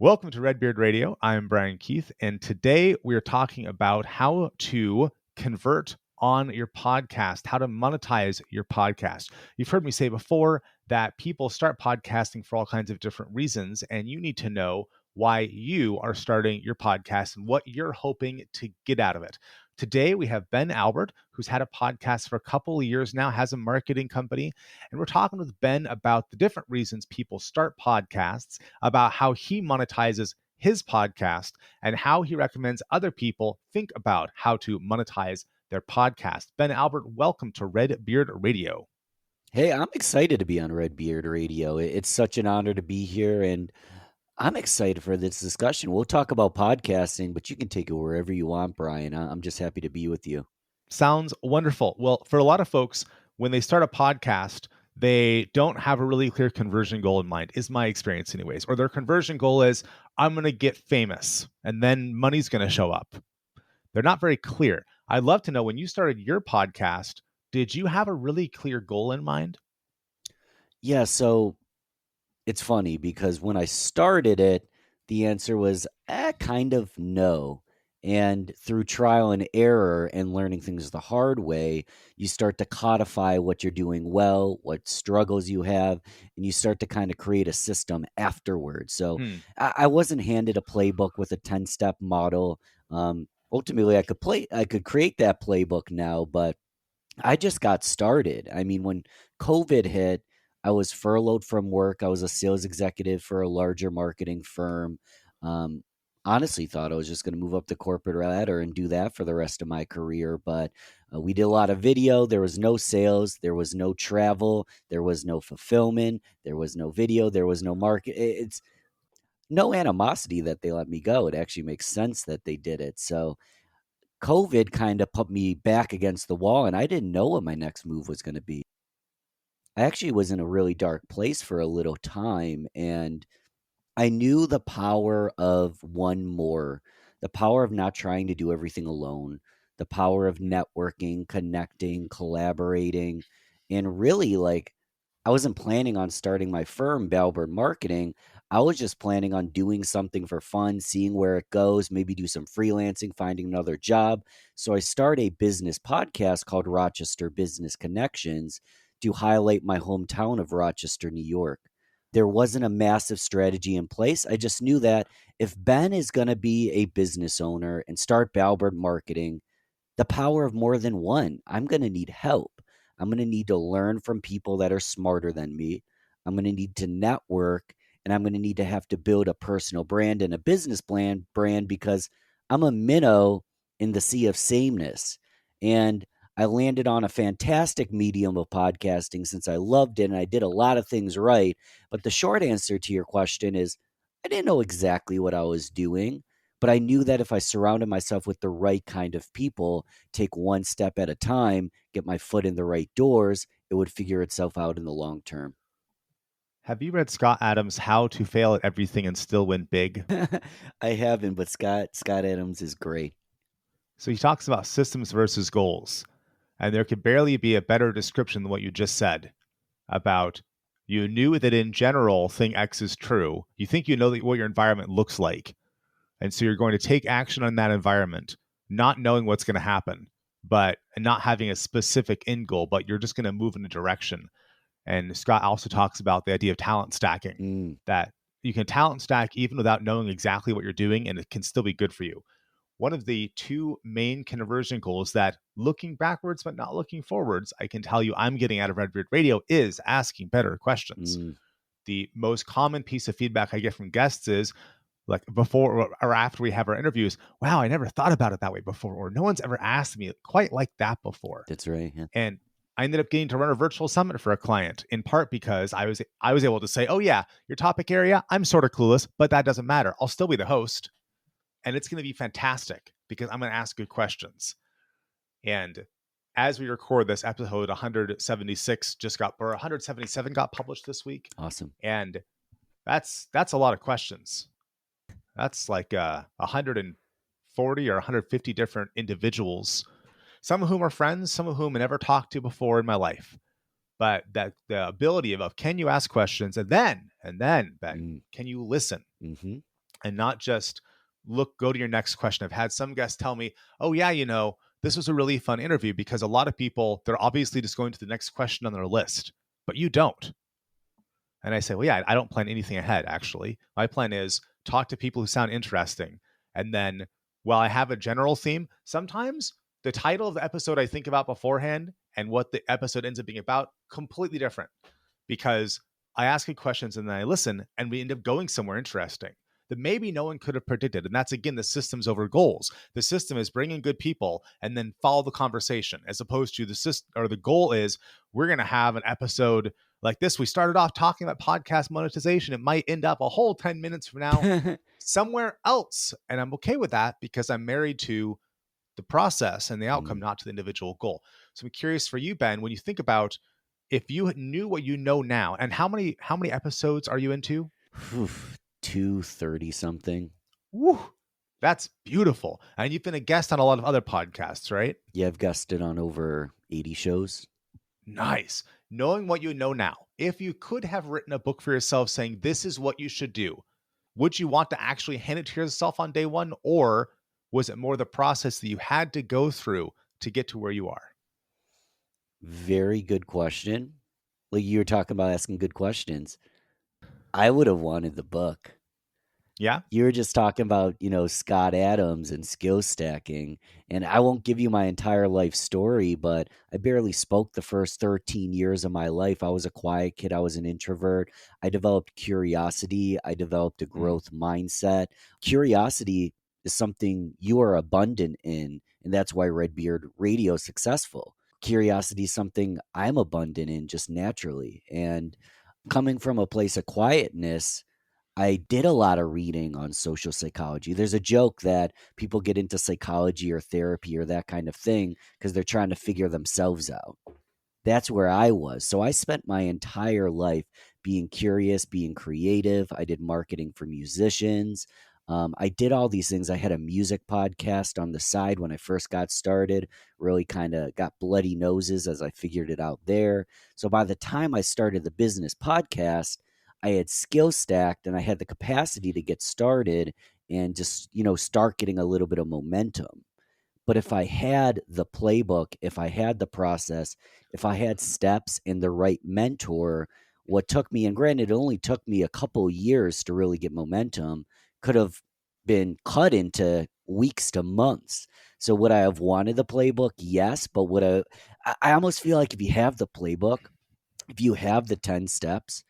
Welcome to Redbeard Radio. I'm Brian Keith, and today we're talking about how to convert on your podcast, how to monetize your podcast. You've heard me say before that people start podcasting for all kinds of different reasons, and you need to know why you are starting your podcast and what you're hoping to get out of it. Today, we have Ben Albert, who's had a podcast for a couple of years now, has a marketing company, and we're talking with Ben about the different reasons people start podcasts, about how he monetizes his podcast, and how he recommends other people think about how to monetize their podcast. Ben Albert, welcome to Redbeard Radio. Hey, I'm excited to be on Redbeard Radio. It's such an honor to be here, and I'm excited for this discussion. We'll talk about podcasting, but you can take it wherever you want, Brian. I'm just happy to be with you. Sounds wonderful. Well, for a lot of folks, when they start a podcast, they don't have a really clear conversion goal in mind, is my experience anyways. Or their conversion goal is, I'm going to get famous and then money's going to show up. They're not very clear. I'd love to know, when you started your podcast, did you have a really clear goal in mind? Yeah, so it's funny because when I started it, the answer was kind of no. And through trial and error and learning things the hard way, you start to codify what you're doing well, what struggles you have, and you start to kind of create a system afterwards. So I wasn't handed a playbook with a 10-step model. Ultimately, I could create that playbook now, but I just got started. I mean, when COVID hit, I was furloughed from work. I was a sales executive for a larger marketing firm. Um, Honestly thought I was just going to move up the corporate ladder and do that for the rest of my career. But we did a lot of video. There was no sales. There was no travel. There was no fulfillment. There was no video. There was no market. It's no animosity that they let me go. It actually makes sense that they did it. So COVID kind of put me back against the wall, and I didn't know what my next move was going to be. I actually was in a really dark place for a little time, and I knew the power of one more, the power of not trying to do everything alone, the power of networking, connecting, collaborating, and really I wasn't planning on starting my firm, Balbert Marketing. I was just planning on doing something for fun, seeing where it goes, maybe do some freelancing, finding another job. So I started a business podcast called Rochester Business Connections to highlight my hometown of Rochester, New York. There wasn't a massive strategy in place. I just knew that if Ben is going to be a business owner and start Balbert Marketing, the power of more than one, I'm going to need help. I'm going to need to learn from people that are smarter than me. I'm going to need to network, and I'm going to need to have to build a personal brand and a business brand because I'm a minnow in the sea of sameness. And I landed on a fantastic medium of podcasting since I loved it and I did a lot of things right. But the short answer to your question is I didn't know exactly what I was doing, but I knew that if I surrounded myself with the right kind of people, take one step at a time, get my foot in the right doors, it would figure itself out in the long term. Have you read Scott Adams' How to Fail at Everything and Still Win Big? I haven't, but Scott Adams is great. So he talks about systems versus goals. And there could barely be a better description than what you just said about, you knew that in general thing X is true. You think you know what your environment looks like. And so you're going to take action on that environment, not knowing what's going to happen, but not having a specific end goal, but you're just going to move in a direction. And Scott also talks about the idea of talent stacking, that you can talent stack even without knowing exactly what you're doing, and it can still be good for you. One of the two main conversion goals that, looking backwards but not looking forwards, I can tell you I'm getting out of Redbeard Radio is asking better questions. The most common piece of feedback I get from guests is, like, before or after we have our interviews, wow, I never thought about it that way before, or no one's ever asked me quite like that before. That's right. Yeah. And I ended up getting to run a virtual summit for a client, in part because I was able to say, oh yeah, your topic area, I'm sort of clueless, but that doesn't matter. I'll still be the host. And it's going to be fantastic because I'm going to ask good questions. And as we record this, episode 176 or 177 got published this week. Awesome. And that's a lot of questions. That's like 140 or 150 different individuals, some of whom are friends, some of whom I never talked to before in my life. But that the ability of can you ask questions, and then Ben, can you listen? Mm-hmm. and not just go to your next question. I've had some guests tell me, oh, yeah, this was a really fun interview, because a lot of people, they're obviously just going to the next question on their list, but you don't. And I say, well, yeah, I don't plan anything ahead, actually. My plan is talk to people who sound interesting. And then while I have a general theme, sometimes the title of the episode I think about beforehand and what the episode ends up being about, completely different, because I ask good questions and then I listen and we end up going somewhere interesting that maybe no one could have predicted. And that's, again, the systems over goals. The system is bring in good people and then follow the conversation, as opposed to the system, or the goal is we're going to have an episode like this. We started off talking about podcast monetization. It might end up a whole 10 minutes from now somewhere else. And I'm okay with that, because I'm married to the process and the outcome, not to the individual goal. So I'm curious for you, Ben, when you think about, if you knew what you know now, and how many episodes are you into? 230 something. Woo, that's beautiful. And you've been a guest on a lot of other podcasts, right? Yeah, I've guested on over 80 shows. Nice. Knowing what you know now, if you could have written a book for yourself saying this is what you should do, would you want to actually hand it to yourself on day one? Or was it more the process that you had to go through to get to where you are? Very good question. Like, you were talking about asking good questions. I would have wanted the book. Yeah. You were just talking about, Scott Adams and skill stacking. And I won't give you my entire life story, but I barely spoke the first 13 years of my life. I was a quiet kid. I was an introvert. I developed curiosity. I developed a growth mindset. Curiosity is something you are abundant in. And that's why Redbeard Radio is successful. Curiosity is something I'm abundant in just naturally. And coming from a place of quietness, I did a lot of reading on social psychology. There's a joke that people get into psychology or therapy or that kind of thing because they're trying to figure themselves out. That's where I was. So I spent my entire life being curious, being creative. I did marketing for musicians. I did all these things. I had a music podcast on the side when I first got started, really kind of got bloody noses as I figured it out there. So by the time I started the business podcast, I had skill stacked and I had the capacity to get started and just, start getting a little bit of momentum. But if I had the playbook, if I had the process, if I had steps and the right mentor, what took me, and granted, it only took me a couple years to really get momentum, could have been cut into weeks to months. So would I have wanted the playbook? Yes. But I almost feel like if you have the playbook, if you have the 10 steps,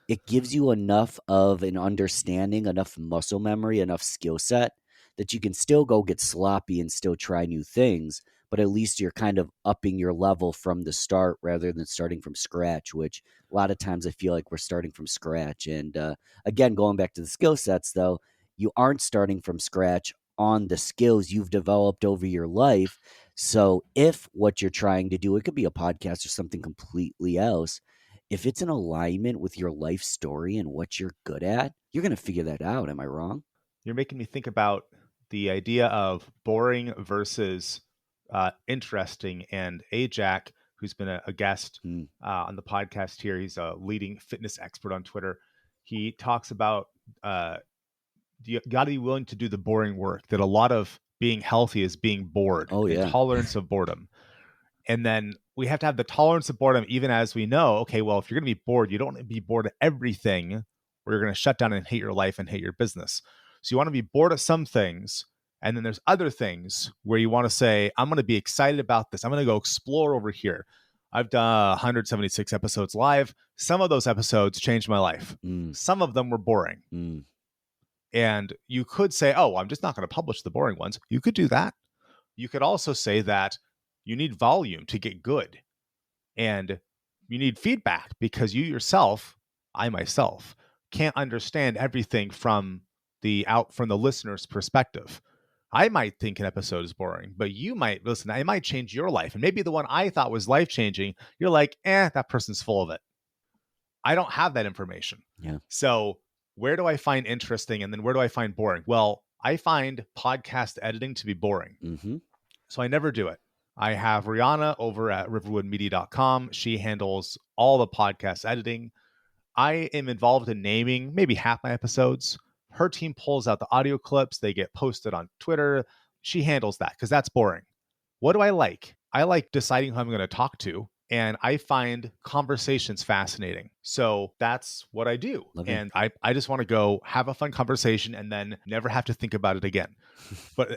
it gives you enough of an understanding, enough muscle memory, enough skill set that you can still go get sloppy and still try new things, but at least you're kind of upping your level from the start rather than starting from scratch, which a lot of times I feel like we're starting from scratch. And again, going back to the skill sets, though, you aren't starting from scratch on the skills you've developed over your life. So if what you're trying to do, it could be a podcast or something completely else, if it's in alignment with your life story and what you're good at, you're going to figure that out. Am I wrong? You're making me think about the idea of boring versus interesting. And Ajak, who's been a guest on the podcast here, he's a leading fitness expert on Twitter. He talks about you got to be willing to do the boring work, that a lot of being healthy is being bored Oh, and yeah. tolerance of boredom. And then we have to have the tolerance of boredom, even as we know, okay, well, if you're going to be bored, you don't want to be bored of everything, or you're going to shut down and hate your life and hate your business. So you want to be bored of some things. And then there's other things where you want to say, I'm going to be excited about this. I'm going to go explore over here. I've done 176 episodes live. Some of those episodes changed my life. Some of them were boring. And you could say, oh, I'm just not going to publish the boring ones. You could do that. You could also say that you need volume to get good, and you need feedback, because you yourself, I myself, can't understand everything from the listener's perspective. I might think an episode is boring, but you might listen. It might change your life, and maybe the one I thought was life changing, you're like, that person's full of it. I don't have that information. Yeah. So where do I find interesting, and then where do I find boring? Well, I find podcast editing to be boring. So I never do it. I have Rihanna over at riverwoodmedia.com. She handles all the podcast editing. I am involved in naming maybe half my episodes. Her team pulls out the audio clips, they get posted on Twitter. She handles that because that's boring. What do I like? I like deciding who I'm going to talk to, and I find conversations fascinating. So that's what I do. Love it. And I just want to go have a fun conversation and then never have to think about it again.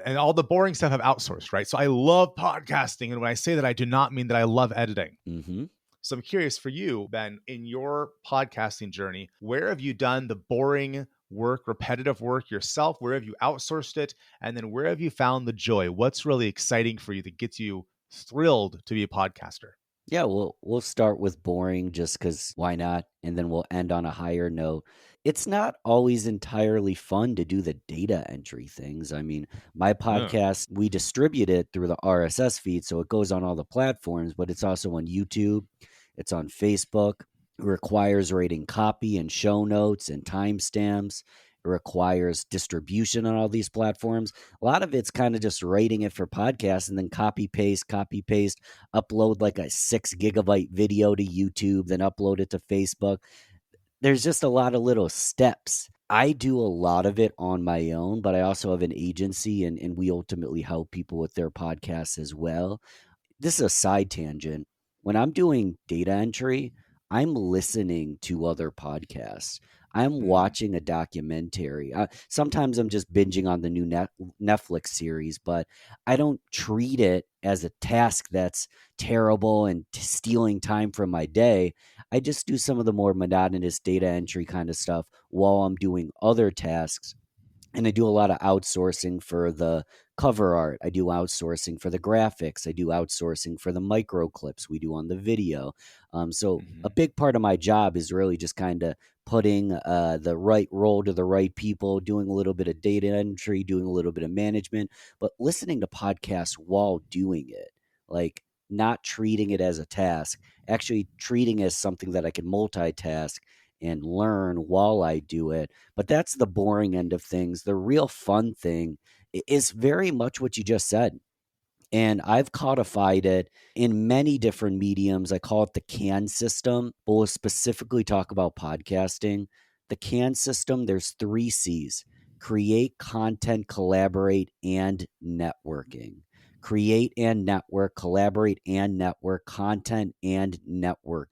And all the boring stuff I've outsourced, right? So I love podcasting. And when I say that, I do not mean that I love editing. Mm-hmm. So I'm curious for you, Ben, in your podcasting journey, where have you done the boring work, repetitive work yourself? Where have you outsourced it? And then where have you found the joy? What's really exciting for you that gets you thrilled to be a podcaster? Yeah, we'll start with boring just because why not? And then we'll end on a higher note. It's not always entirely fun to do the data entry things. I mean, my Yeah. podcast, we distribute it through the RSS feed, so it goes on all the platforms, but it's also on YouTube, it's on Facebook. It requires writing copy and show notes and timestamps. It requires distribution on all these platforms. A lot of it's kind of just writing it for podcasts and then copy paste, upload like a 6 gigabyte video to YouTube, then upload it to Facebook. There's just a lot of little steps. I do a lot of it on my own, but I also have an agency and we ultimately help people with their podcasts as well. This is a side tangent. When I'm doing data entry, I'm listening to other podcasts. I'm Mhm. watching a documentary. Sometimes I'm just binging on the new Netflix series, but I don't treat it as a task that's terrible and stealing time from my day. I just do some of the more monotonous data entry kind of stuff while I'm doing other tasks, and I do a lot of outsourcing for the cover art. I do outsourcing for the graphics. I do outsourcing for the micro clips we do on the video. So a Mhm. big part of my job is really just kind of putting the right role to the right people, doing a little bit of data entry, doing a little bit of management, but listening to podcasts while doing it, like not treating it as a task, actually treating it as something that I can multitask and learn while I do it. But that's the boring end of things. The real fun thing is very much what you just said. And I've codified it in many different mediums. I call it the CAN system, but we'll specifically talk about podcasting. The CAN system, there's 3 C's: create, content, collaborate, and networking. Create and network, collaborate and network, content and network.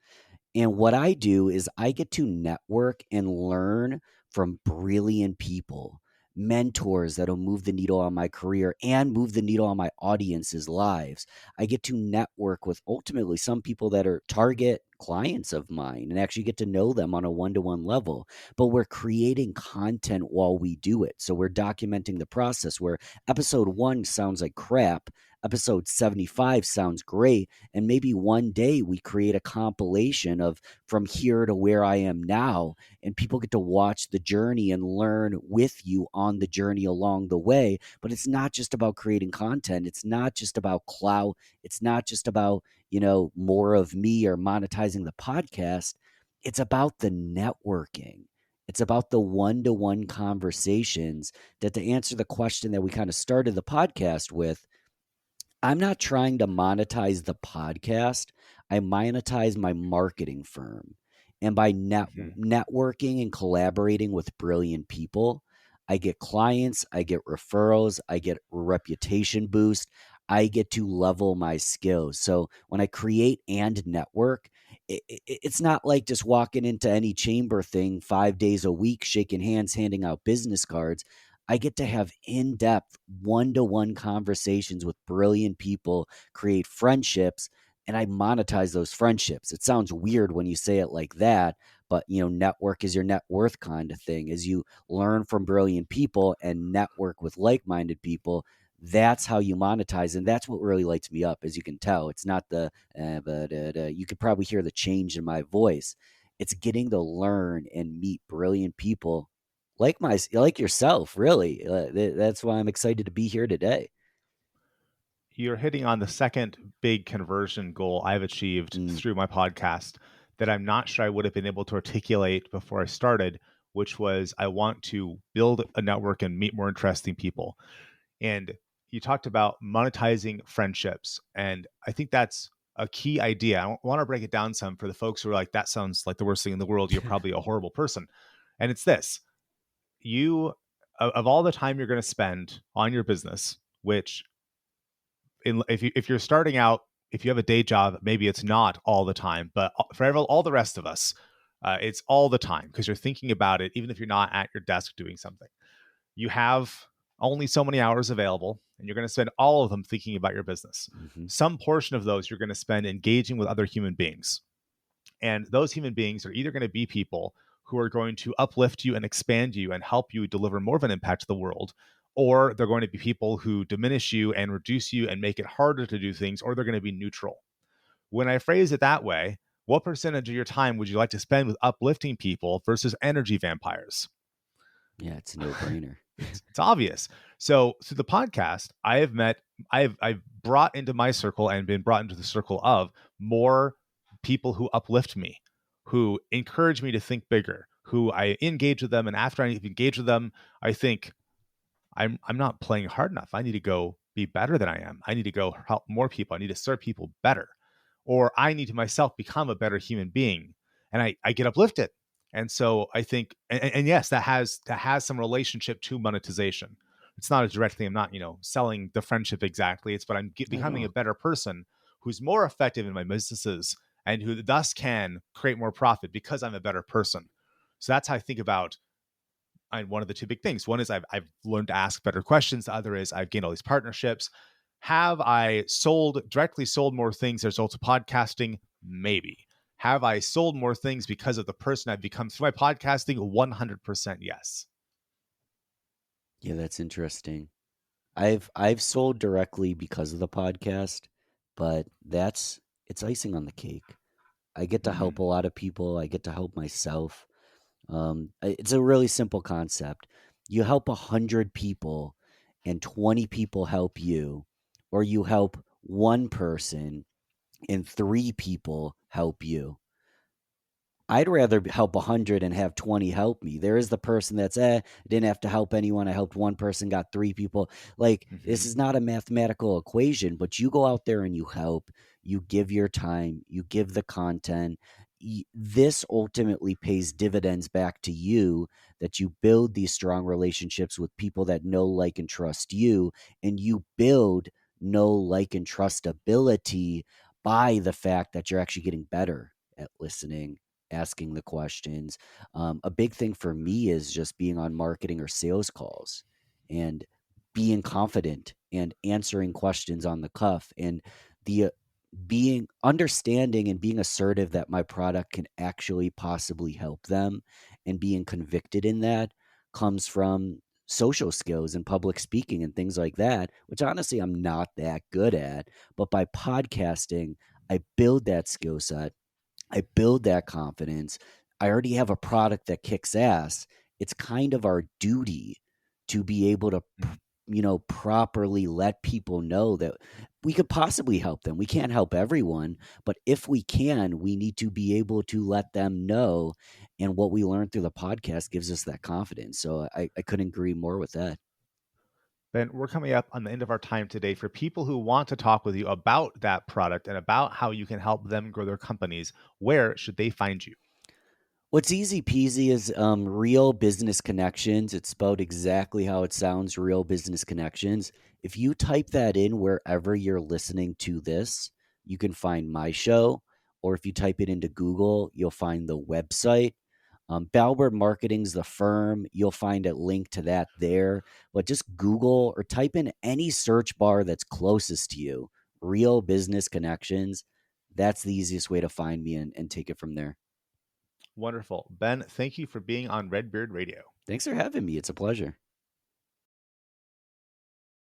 And what I do is I get to network and learn from brilliant people, mentors that'll move the needle on my career and move the needle on my audience's lives. I get to network with ultimately some people that are target clients of mine and actually get to know them on a one-to-one level. But we're creating content while we do it. So we're documenting the process where episode 1 sounds like crap, episode 75 sounds great, and maybe one day we create a compilation of from here to where I am now, and people get to watch the journey and learn with you on the journey along the way. But it's not just about creating content. It's not just about clout. It's not just about, more of me or monetizing the podcast. It's about the networking. It's about the one-to-one conversations that, to answer the question that we kind of started the podcast with, I'm not trying to monetize the podcast. I monetize my marketing firm. And by Mhm. networking and collaborating with brilliant people, I get clients, I get referrals, I get reputation boost, I get to level my skills. So when I create and network, it's not like just walking into any chamber thing 5 days a week, shaking hands, handing out business cards. I get to have in-depth one-to-one conversations with brilliant people, create friendships, and I monetize those friendships. It sounds weird when you say it like that, but network is your net worth kind of thing. As you learn from brilliant people and network with like-minded people, that's how you monetize, and that's what really lights me up. As you can tell, it's not the you could probably hear the change in my voice. It's getting to learn and meet brilliant people like yourself, really. That's why I'm excited to be here today. You're hitting on the second big conversion goal I've achieved Mm, through my podcast that I'm not sure I would have been able to articulate before I started, which was I want to build a network and meet more interesting people. And you talked about monetizing friendships. And I think that's a key idea. I want to break it down some for the folks who are like, that sounds like the worst thing in the world. You're probably a horrible person. And it's this: you of all the time you're going to spend on your business, which if you're starting out, if you have a day job, maybe it's not all the time, but for all the rest of us, it's all the time because you're thinking about it, even if you're not at your desk doing something. You have only so many hours available, and you're going to spend all of them thinking about your business. Hmm. Some portion of those you're going to spend engaging with other human beings. And those human beings are either going to be people who are going to uplift you and expand you and help you deliver more of an impact to the world, or they're going to be people who diminish you and reduce you and make it harder to do things, or they're going to be neutral. When I phrase it that way, what percentage of your time would you like to spend with uplifting people versus energy vampires? Yeah, it's a no-brainer. It's obvious. So through the podcast, I've brought into my circle and been brought into the circle of more people who uplift me, who encourage me to think bigger, who I engage with them, and after I engage with them, I think I'm not playing hard enough. I need to go be better than I am. I need to go help more people. I need to serve people better. Or I need to myself become a better human being. And I get uplifted. And so I think, and yes, that has some relationship to monetization. It's not a direct thing. I'm not, selling the friendship exactly. It's but I'm Not at becoming a all. better person who's more effective in my businesses and who thus can create more profit because I'm a better person. So that's how I think about one of the two big things. One is I've learned to ask better questions. The other is I've gained all these partnerships. Have I directly sold more things as a result of podcasting? Maybe. Have I sold more things because of the person I've become through my podcasting? 100% yes. Yeah, that's interesting. I've sold directly because of the podcast, but it's icing on the cake. I get to help Mm, a lot of people. I get to help myself. It's a really simple concept. You help 100 people, and 20 people help you, or you help one person and 3 people help you. I'd rather help 100 and have 20 help me. There is the person that's, I didn't have to help anyone. I helped one person, got 3 people. Like, this mhm. is not a mathematical equation, but you go out there and you help, you give your time, you give the content. This ultimately pays dividends back to you, that you build these strong relationships with people that know, like, and trust you. And you build know, like, and trustability by the fact that you're actually getting better at listening, asking the questions. A big thing for me is just being on marketing or sales calls and being confident and answering questions on the cuff, and the being understanding and being assertive that my product can actually possibly help them, and being convicted in that comes from social skills and public speaking and things like that, which honestly I'm not that good at. But by podcasting, I build that skill set, I build that confidence. I already have a product that kicks ass. It's kind of our duty to be able to, properly let people know that we could possibly help them. We can't help everyone, but if we can, we need to be able to let them know. And what we learned through the podcast gives us that confidence. So I couldn't agree more with that. Ben, we're coming up on the end of our time today. For people who want to talk with you about that product and about how you can help them grow their companies, where should they find you? What's easy peasy is Real Business Connections. It's spelled exactly how it sounds, Real Business Connections. If you type that in wherever you're listening to this, you can find my show. Or if you type it into Google, you'll find the website. Balbert Marketing's the firm. You'll find a link to that there. But just Google or type in any search bar that's closest to you, Real Business Connections. That's the easiest way to find me, and take it from there. Wonderful. Ben, thank you for being on Redbeard Radio. Thanks for having me. It's a pleasure.